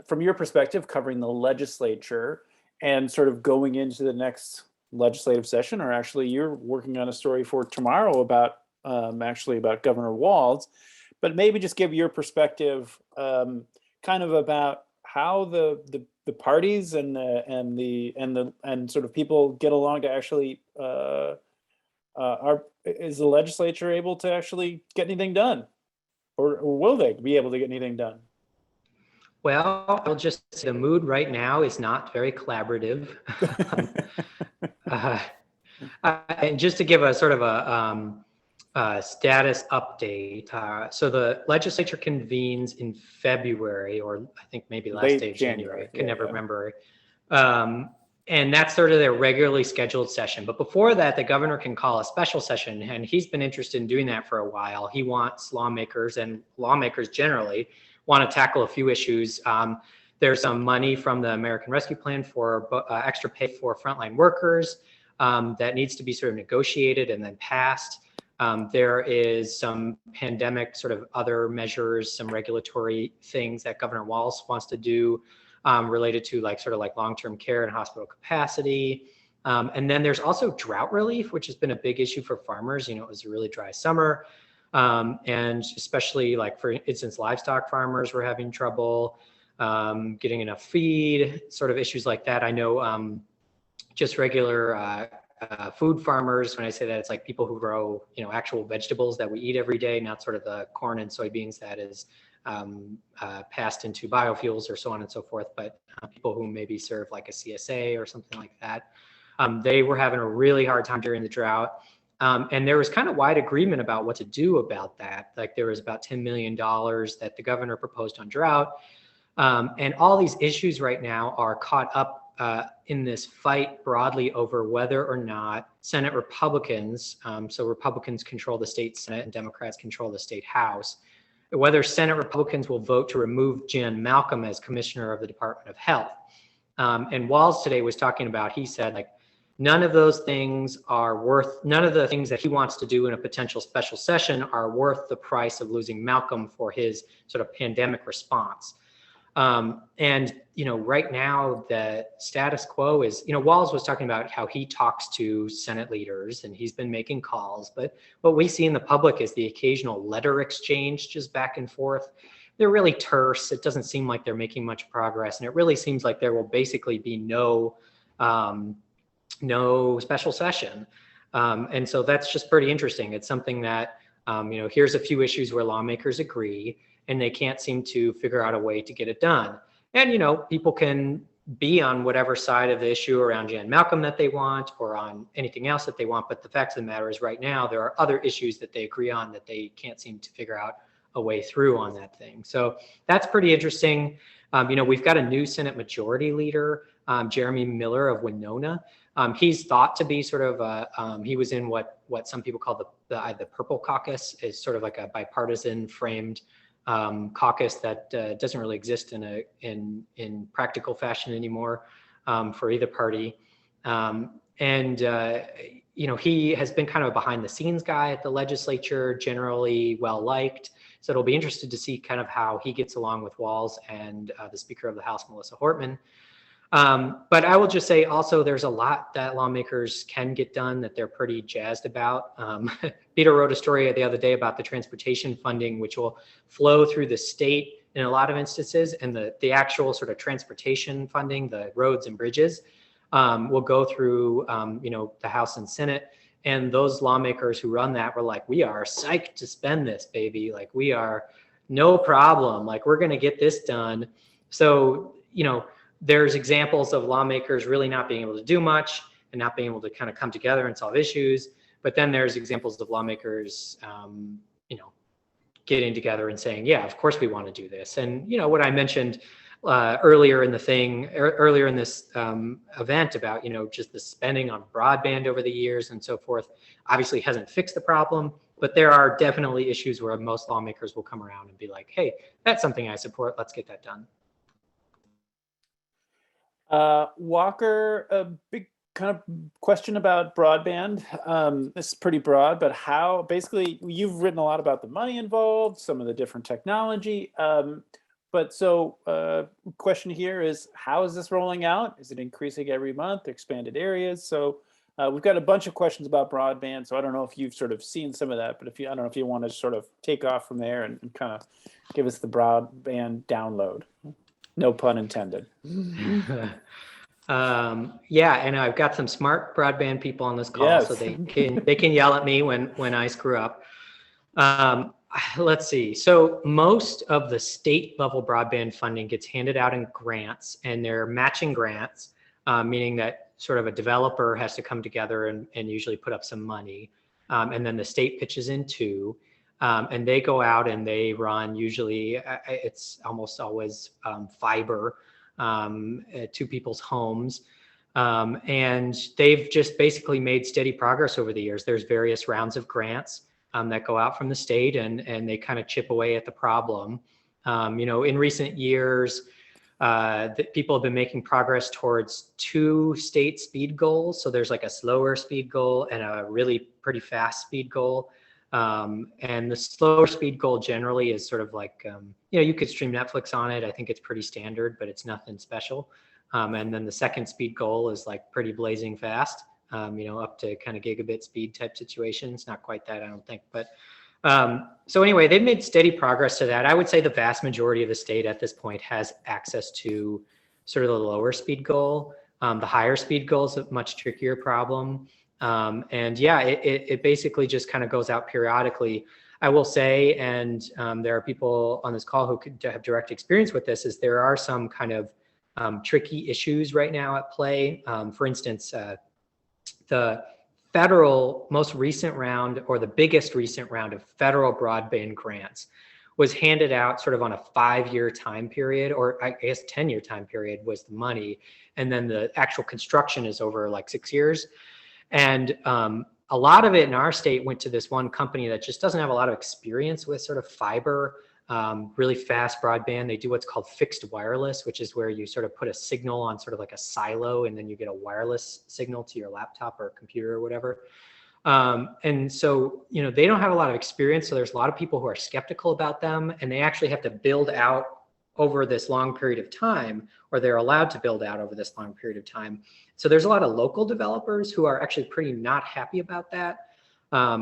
from your perspective, covering the legislature and sort of going into the next legislative session, or actually you're working on a story for tomorrow about Governor Walz, but maybe just give your perspective, kind of about how the parties and sort of people get along to actually is the legislature able to actually get anything done, or will they be able to get anything done? Well, I'll just say the mood right now is not very collaborative. And just to give a sort of status update. So the legislature convenes in February, or I think maybe last Late day of January. I can yeah, never yeah. remember. And that's sort of their regularly scheduled session. But before that, the governor can call a special session, and he's been interested in doing that for a while. He wants lawmakers, and lawmakers generally want to tackle a few issues. There's some money from the American Rescue Plan for extra pay for frontline workers that needs to be sort of negotiated and then passed. There is some pandemic sort of other measures, some regulatory things that Governor Walz wants to do related to sort of long-term care and hospital capacity. And then there's also drought relief, which has been a big issue for farmers. It was a really dry summer. And especially for instance, livestock farmers were having trouble getting enough feed, sort of issues like that. I know just regular food farmers, when I say that, it's people who grow, actual vegetables that we eat every day, not sort of the corn and soybeans that is passed into biofuels or so on and so forth, but people who maybe serve a CSA or something like that. They were having a really hard time during the drought. And there was kind of wide agreement about what to do about that. There was about $10 million that the governor proposed on drought. And all these issues right now are caught up in this fight broadly over whether or not Senate Republicans, so Republicans control the state Senate and Democrats control the state House, whether Senate Republicans will vote to remove Jan Malcolm as commissioner of the Department of Health. And Walz today was talking about, he said, none of those things are worth, none of the things that he wants to do in a potential special session are worth the price of losing Malcolm for his sort of pandemic response. And, right now the status quo is, Walz was talking about how he talks to Senate leaders and he's been making calls, but what we see in the public is the occasional letter exchange just back and forth. They're really terse. It doesn't seem like they're making much progress. And it really seems like there will basically be no special session. And so that's just pretty interesting. It's something that, here's a few issues where lawmakers agree and they can't seem to figure out a way to get it done. And, people can be on whatever side of the issue around Jan Malcolm that they want or on anything else that they want. But the fact of the matter is right now, there are other issues that they agree on that they can't seem to figure out a way through on that thing. So that's pretty interesting. We've got a new Senate Majority Leader, Jeremy Miller of Winona. He's thought to be sort of, he was in what some people call the Purple Caucus, is sort of a bipartisan framed caucus that doesn't really exist in practical fashion anymore for either party. He has been kind of a behind the scenes guy at the legislature, generally well liked. So it'll be interesting to see kind of how he gets along with Walz and the Speaker of the House, Melissa Hortman. But I will just say also there's a lot that lawmakers can get done that they're pretty jazzed about. Peter wrote a story the other day about the transportation funding, which will flow through the state in a lot of instances, and the actual sort of transportation funding, the roads and bridges, will go through the House and Senate. And those lawmakers who run that were like, we are psyched to spend this, baby. We are no problem. We're going to get this done. So, there's examples of lawmakers really not being able to do much and not being able to kind of come together and solve issues. But then there's examples of lawmakers, getting together and saying, yeah, of course we want to do this. And, what I mentioned earlier in this event about, just the spending on broadband over the years and so forth, obviously hasn't fixed the problem, but there are definitely issues where most lawmakers will come around and be like, hey, that's something I support. Let's get that done. Walker, a big kind of question about broadband. This is pretty broad, but how, basically, you've written a lot about the money involved, some of the different technology. But so question here is, how is this rolling out? Is it increasing every month, expanded areas? So we've got a bunch of questions about broadband. So I don't know if you've sort of seen some of that, but I don't know if you want to sort of take off from there and kind of give us the broadband download. No pun intended. Yeah, and I've got some smart broadband people on this call, yes. So they can yell at me when I screw up. Let's see. So most of the state level broadband funding gets handed out in grants, and they're matching grants, meaning that sort of a developer has to come together and usually put up some money. and then the state pitches in 2. And they go out and they run, usually it's almost always fiber to people's homes. And they've just basically made steady progress over the years. There's various rounds of grants that go out from the state, and they kind of chip away at the problem. In recent years, people have been making progress towards 2 state speed goals. So there's like a slower speed goal and a really pretty fast speed goal. And the slower speed goal generally is sort of like, you could stream Netflix on it. I think it's pretty standard, but it's nothing special. And then the second speed goal is like pretty blazing fast, up to kind of gigabit speed type situations. Not quite that, I don't think. But so anyway, they've made steady progress to that. I would say the vast majority of the state at this point has access to sort of the lower speed goal. The higher speed goal is a much trickier problem. And yeah, it basically just kind of goes out periodically. I will say, and there are people on this call who could have direct experience with this, is there are some kind of tricky issues right now at play. For instance, the federal most recent round, or the biggest recent round of federal broadband grants, was handed out sort of on a 5-year time period, or I guess 10-year time period was the money. And then the actual construction is over like 6 years. And a lot of it in our state went to this one company that just doesn't have a lot of experience with sort of fiber, really fast broadband. They do what's called fixed wireless, which is where you sort of put a signal on sort of like a silo, and then you get a wireless signal to your laptop or computer or whatever. And so, they don't have a lot of experience. So there's a lot of people who are skeptical about them, and they actually have to build out over this long period of time, or they're allowed to build out over this long period of time. So there's a lot of local developers who are actually pretty not happy about that,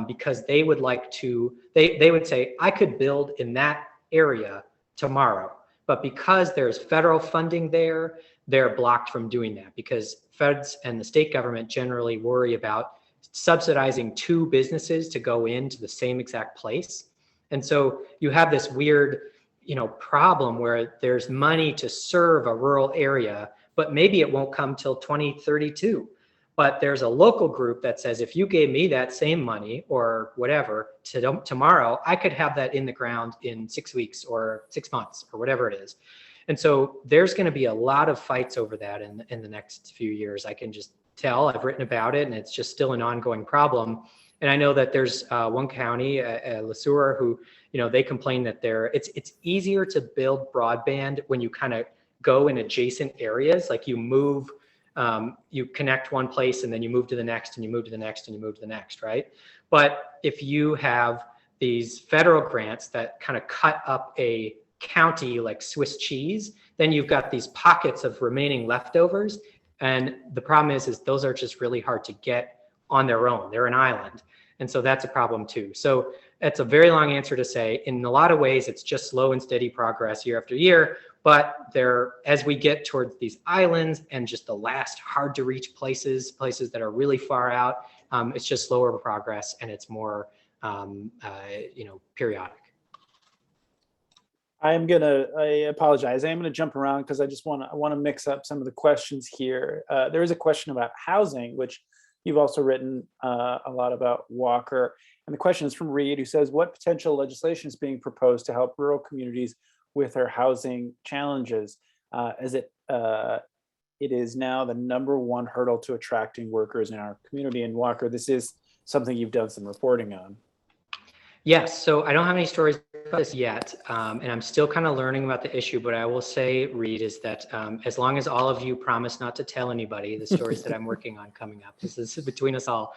because they would like to, they would say, I could build in that area tomorrow, but because there's federal funding there, they're blocked from doing that, because feds and the state government generally worry about subsidizing 2 businesses to go into the same exact place. And so you have this weird, problem where there's money to serve a rural area, but maybe it won't come till 2032. But there's a local group that says, if you gave me that same money or whatever tomorrow, I could have that in the ground in 6 weeks or 6 months or whatever it is. And so there's going to be a lot of fights over that in the next few years. I can just tell. I've written about it, and it's just still an ongoing problem. And I know that there's one county, LeSueur, who, they complain that it's easier to build broadband when you kind of go in adjacent areas, like you move, you connect one place and then you move to the next, and you move to the next, and you move to the next, right? But if you have these federal grants that kind of cut up a county like Swiss cheese, then you've got these pockets of remaining leftovers. And the problem is those are just really hard to get on their own. They're an island. And so that's a problem too. So it's a very long answer to say, in a lot of ways, it's just slow and steady progress year after year. But as we get towards these islands and just the last hard to reach places that are really far out, it's just slower progress, and it's more, periodic. I apologize. I am gonna jump around because I want to mix up some of the questions here. There is a question about housing, which you've also written a lot about, Walker. And the question is from Reed, who says, what potential legislation is being proposed to help rural communities with their housing challenges, as it is now the #1 hurdle to attracting workers in our community? And Walker, this is something you've done some reporting on. Yes, so I don't have any stories about this yet, and I'm still kind of learning about the issue, but I will say, Reed, is that as long as all of you promise not to tell anybody the stories that I'm working on coming up, this is between us all.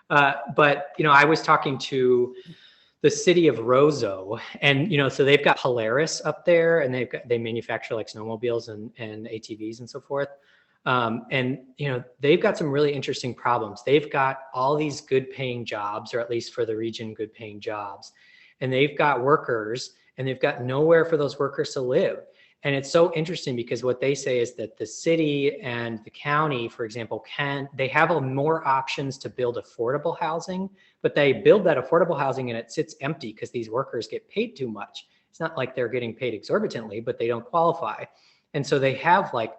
But, I was talking to the city of Roseau, and, so they've got Polaris up there, and they manufacture like snowmobiles and ATVs and so forth. And, they've got some really interesting problems. They've got all these good paying jobs, or at least for the region, good paying jobs. And they've got workers, and they've got nowhere for those workers to live. And it's so interesting because what they say is that the city and the county, for example, they have more options to build affordable housing, but they build that affordable housing and it sits empty because these workers get paid too much. It's not like they're getting paid exorbitantly, but they don't qualify. And so they have like,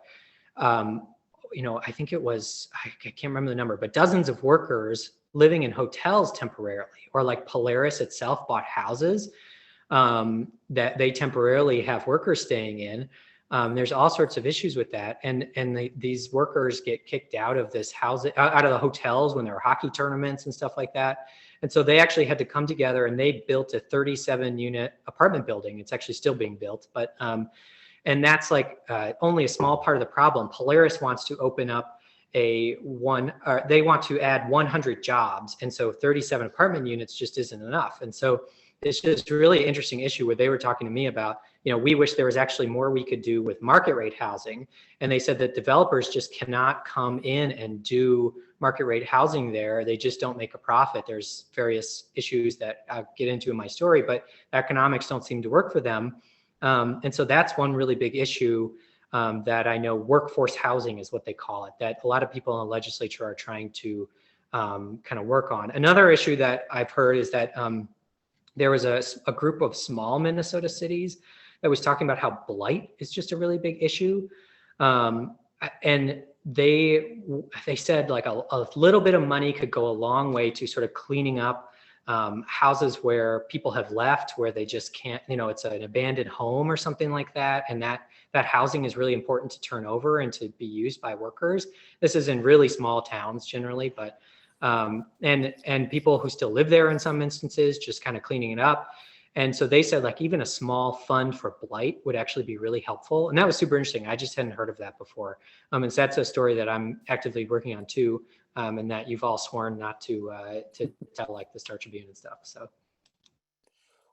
I think it was, I can't remember the number, but dozens of workers living in hotels temporarily, or like Polaris itself bought houses that they temporarily have workers staying in. There's all sorts of issues with that. And these workers get kicked out of this housing, out of the hotels when there are hockey tournaments and stuff like that. And so they actually had to come together and they built a 37 unit apartment building. It's actually still being built, but, and that's like only a small part of the problem. Polaris wants to open up they want to add 100 jobs. And so 37 apartment units just isn't enough. And so it's just a really interesting issue where they were talking to me about, we wish there was actually more we could do with market rate housing. And they said that developers just cannot come in and do market rate housing there. They just don't make a profit. There's various issues that I'll get into in my story, but economics don't seem to work for them. And so that's one really big issue that I know workforce housing is what they call it, that a lot of people in the legislature are trying to kind of work on. Another issue that I've heard is that there was a group of small Minnesota cities that was talking about how blight is just a really big issue. And they said like a little bit of money could go a long way to sort of cleaning up houses where people have left, where they just can't, it's an abandoned home or something like that. And that housing is really important to turn over and to be used by workers. This is in really small towns generally, but and people who still live there in some instances, just kind of cleaning it up. And so they said like even a small fund for blight would actually be really helpful. And that was super interesting. I just hadn't heard of that before. And so that's a story that I'm actively working on too. And that you've all sworn not to tell like the Star Tribune and stuff. So.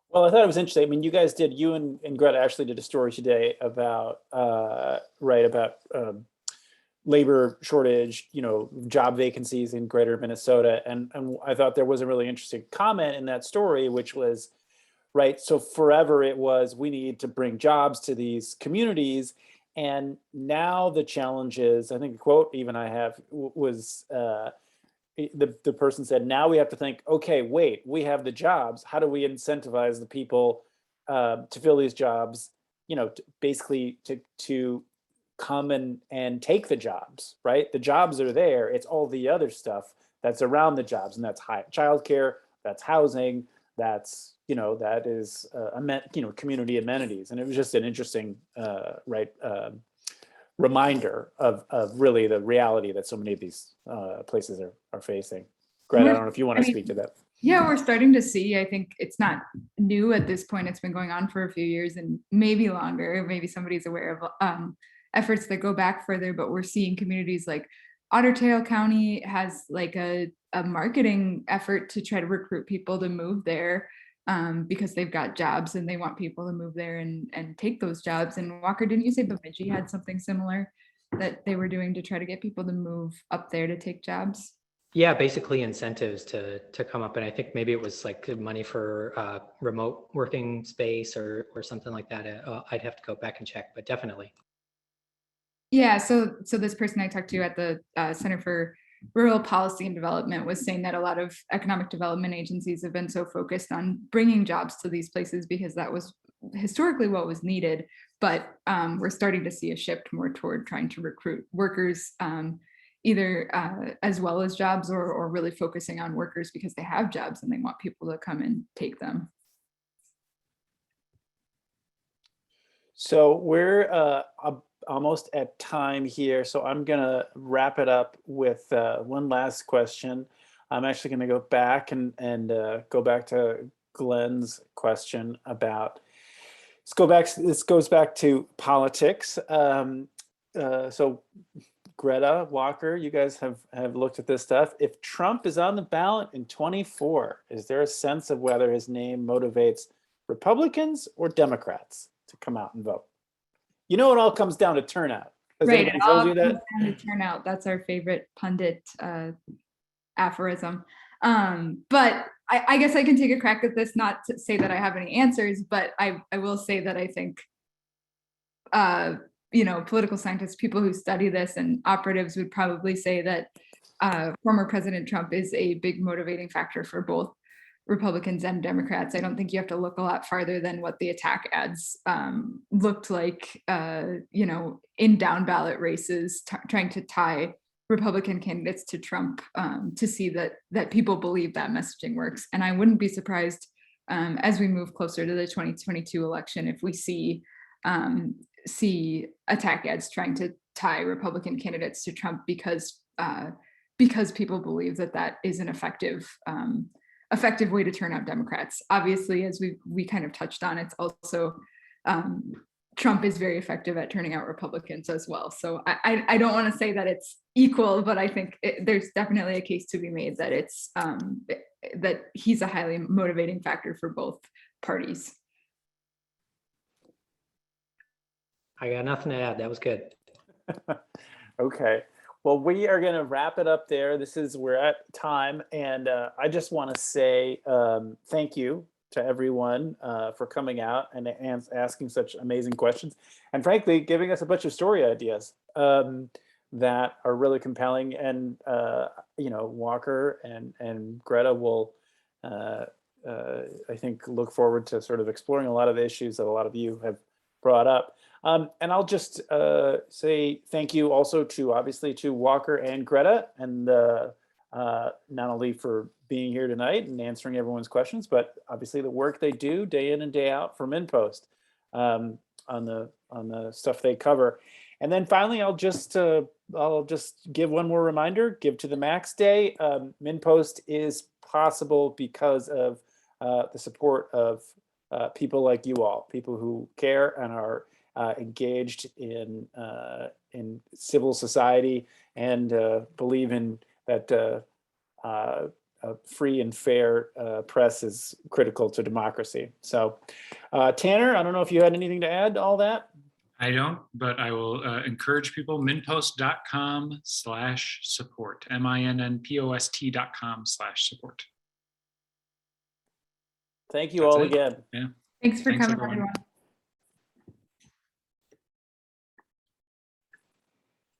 Well, I thought it was interesting. I mean, you and Greta actually did a story today about, labor shortage, job vacancies in greater Minnesota. And I thought there was a really interesting comment in that story, which was, right, so forever it was, we need to bring jobs to these communities. And now the challenge is, I think the quote even I have was, the person said, now we have to think, okay, wait, we have the jobs. How do we incentivize the people to fill these jobs, basically to come and take the jobs, right? The jobs are there. It's all the other stuff that's around the jobs. And that's childcare, that's housing, that's, that is, community amenities. And it was just an interesting, reminder of really the reality that so many of these places are facing. Greta, I don't know if you want to speak to that. Yeah, we're starting to see, I think it's not new at this point. It's been going on for a few years and maybe longer. Maybe somebody's aware of efforts that go back further, but we're seeing communities like Otter Tail County has like a marketing effort to try to recruit people to move there because they've got jobs and they want people to move there and take those jobs. And Walker, didn't you say Bemidji had something similar that they were doing to try to get people to move up there to take jobs? Yeah, basically incentives to come up. And I think maybe it was like money for remote working space or something like that. I'd have to go back and check, but definitely. Yeah, so this person I talked to at the Center for Rural Policy and Development was saying that a lot of economic development agencies have been so focused on bringing jobs to these places because that was historically what was needed. But we're starting to see a shift more toward trying to recruit workers, either as well as jobs or really focusing on workers because they have jobs and they want people to come and take them. So we're almost at time here. So I'm going to wrap it up with one last question. I'm actually going to go back and go back to Glenn's question about, this goes back to politics. So Greta, Walker, you guys have looked at this stuff. If Trump is on the ballot in 24, is there a sense of whether his name motivates Republicans or Democrats to come out and vote? It all comes down to turnout. Right, it all comes down to turnout. That's our favorite pundit aphorism. But I guess I can take a crack at this, not to say that I have any answers, but I will say that I think political scientists, people who study this and operatives would probably say that former President Trump is a big motivating factor for both Republicans and Democrats. I don't think you have to look a lot farther than what the attack ads looked like, in down ballot races, trying to tie Republican candidates to Trump to see that people believe that messaging works. And I wouldn't be surprised as we move closer to the 2022 election if we see attack ads trying to tie Republican candidates to Trump because people believe that is an effective way to turn out Democrats. Obviously, as we kind of touched on, it's also Trump is very effective at turning out Republicans as well. So I don't want to say that it's equal, but I think there's definitely a case to be made that it's that he's a highly motivating factor for both parties. I got nothing to add. That was good. Okay. Well, we are going to wrap it up there. We're at time. And I just want to say thank you to everyone for coming out and asking such amazing questions. And frankly, giving us a bunch of story ideas that are really compelling. And, Walker and Greta will, I think, look forward to sort of exploring a lot of the issues that a lot of you have brought up. And I'll just say thank you also obviously to Walker and Greta, and not only for being here tonight and answering everyone's questions, but obviously the work they do day in and day out for MinnPost on the stuff they cover. And then finally, I'll just give one more reminder: Give to the Max Day. MinnPost is possible because of the support of people like you all, people who care and are engaged in civil society and believe in that a free and fair press is critical to democracy. So, Tanner, I don't know if you had anything to add to all that. I don't, but I will encourage people, minnpost.com/support, minnpost.com/support. Thank you That's all it. again. Yeah. Thanks for Thanks, coming, everyone. everyone.